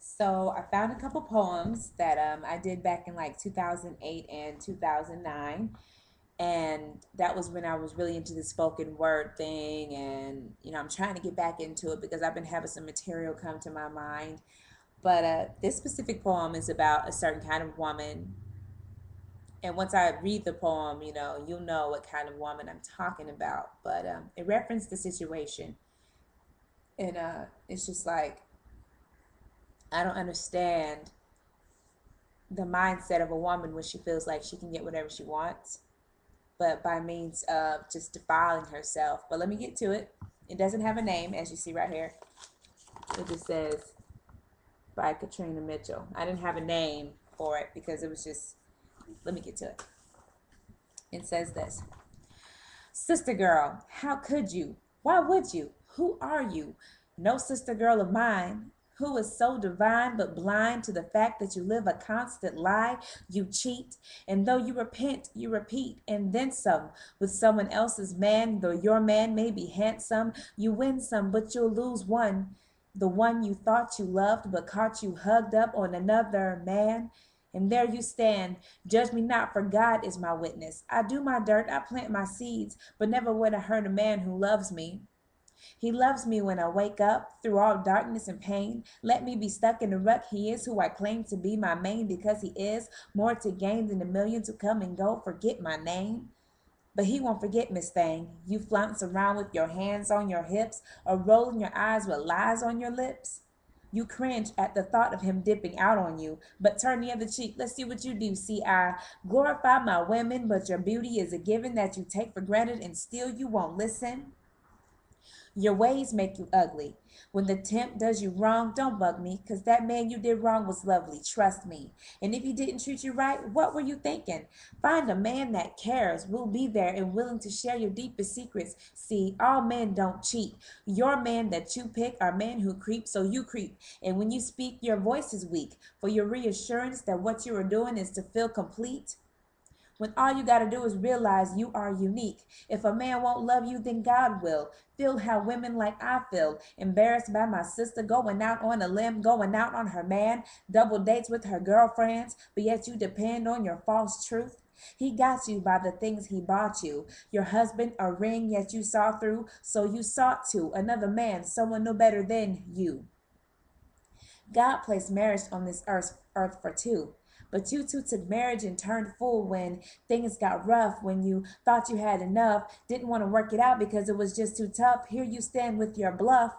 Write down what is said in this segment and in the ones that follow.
So I found a couple poems that I did back in like 2008 and 2009. And that was when I was really into the spoken word thing. And, I'm trying to get back into it because I've been having some material come to my mind. But this specific poem is about a certain kind of woman. And once I read the poem, you'll know what kind of woman I'm talking about. But it referenced the situation. And it's just like, I don't understand the mindset of a woman when she feels like she can get whatever she wants, but by means of just defiling herself. But let me get to it. It doesn't have a name, as you see right here. It just says by Katrina Mitchell. I didn't have a name for it because it was just, let me get to it. It says this: Sister girl, how could you? Why would you? Who are you? No sister girl of mine. Who is so divine but blind to the fact that you live a constant lie? You cheat, and though you repent, you repeat, and then some with someone else's man. Though your man may be handsome, you win some, but you'll lose one. The one you thought you loved but caught you hugged up on another man. And there you stand. Judge me not, for God is my witness. I do my dirt, I plant my seeds, but never would I hurt a man who loves me. He loves me when I wake up through all darkness and pain. Let me be stuck in the rut. He is who I claim to be, my main, because he is more to gain than the millions who come and go. Forget my name. But he won't forget, Miss Thing. You flounce around with your hands on your hips or rolling your eyes with lies on your lips. You cringe at the thought of him dipping out on you, but turn the other cheek. Let's see what you do. See, I glorify my women, but your beauty is a given that you take for granted and still you won't listen. Your ways make you ugly. When the temp does you wrong, don't bug me, 'cause that man you did wrong was lovely, trust me. And if he didn't treat you right, what were you thinking? Find a man that cares, will be there and willing to share your deepest secrets. See, all men don't cheat. Your man that you pick are men who creep, so you creep. And when you speak, your voice is weak. For your reassurance that what you are doing is to feel complete, when all you got to do is realize you are unique. If a man won't love you, then God will. Feel how women like I feel. Embarrassed by my sister going out on a limb, going out on her man, double dates with her girlfriends, but yet you depend on your false truth. He got you by the things he bought you. Your husband, a ring, yet you saw through, so you sought to another man, someone no better than you. God placed marriage on this earth for two. But you two took marriage and turned full when things got rough, when you thought you had enough, didn't want to work it out because it was just too tough. Here you stand with your bluff.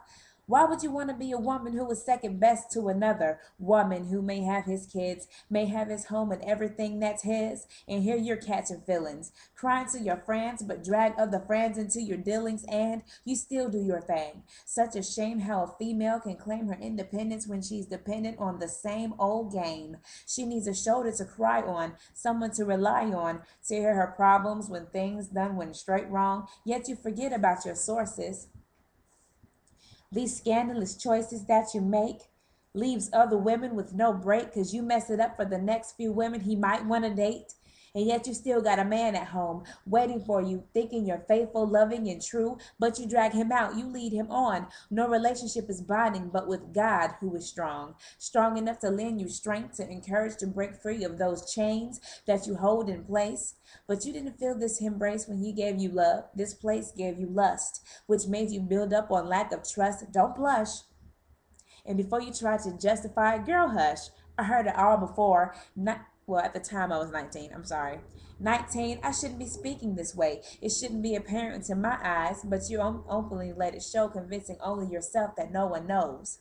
Why would you want to be a woman who is second best to another woman who may have his kids, may have his home and everything that's his? And here you're catching feelings, crying to your friends, but drag other friends into your dealings, and you still do your thing. Such a shame how a female can claim her independence when she's dependent on the same old game. She needs a shoulder to cry on, someone to rely on, to hear her problems when things done went straight wrong, yet you forget about your sources. These scandalous choices that you make leaves other women with no break because you mess it up for the next few women he might want to date. And yet you still got a man at home waiting for you, thinking you're faithful, loving, and true, but you drag him out, you lead him on. No relationship is binding, but with God who is strong. Strong enough to lend you strength, to encourage to break free of those chains that you hold in place. But you didn't feel this embrace when he gave you love. This place gave you lust, which made you build up on lack of trust. Don't blush. And before you try to justify it, girl, hush. I heard it all before. Not well, at the time I was 19. I'm sorry. 19, I shouldn't be speaking this way. It shouldn't be apparent to my eyes, but you openly let it show, convincing only yourself that no one knows.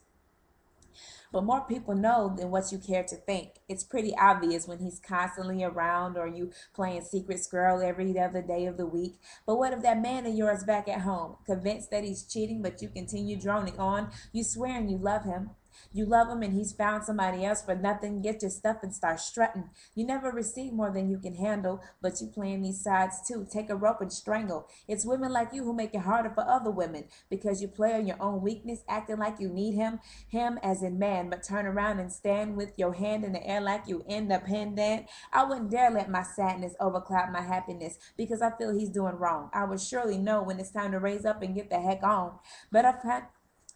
But more people know than what you care to think. It's pretty obvious when he's constantly around or you playing secret squirrel every other day of the week. But what if that man of yours back at home, convinced that he's cheating, but you continue droning on? You swearing you love him. You love him and he's found somebody else for nothing. Get your stuff and start strutting. You never receive more than you can handle, but you playing these sides too. Take a rope and strangle. It's women like you who make it harder for other women because you play on your own weakness, acting like you need him as in man, but turn around and stand with your hand in the air like you independent. I wouldn't dare let my sadness overcloud my happiness because I feel he's doing wrong. I would surely know when it's time to raise up and get the heck on. But I've had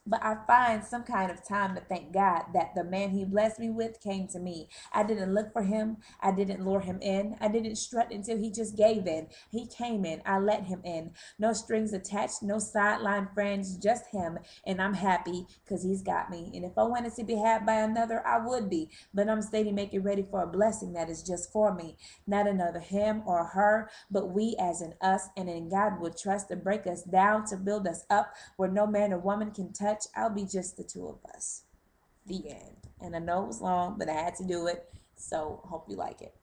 But I find some kind of time to thank God that the man he blessed me with came to me. I didn't look for him. I didn't lure him in. I didn't strut until he just gave in. He came in. I let him in. No strings attached, no sideline friends, just him. And I'm happy because he's got me. And if I wanted to be had by another, I would be. But I'm steady making ready for a blessing that is just for me. Not another him or her, but we as in us. And in God will trust to break us down, to build us up where no man or woman can touch. I'll be just the two of us. The end. And I know it was long, but I had to do it. So hope you like it.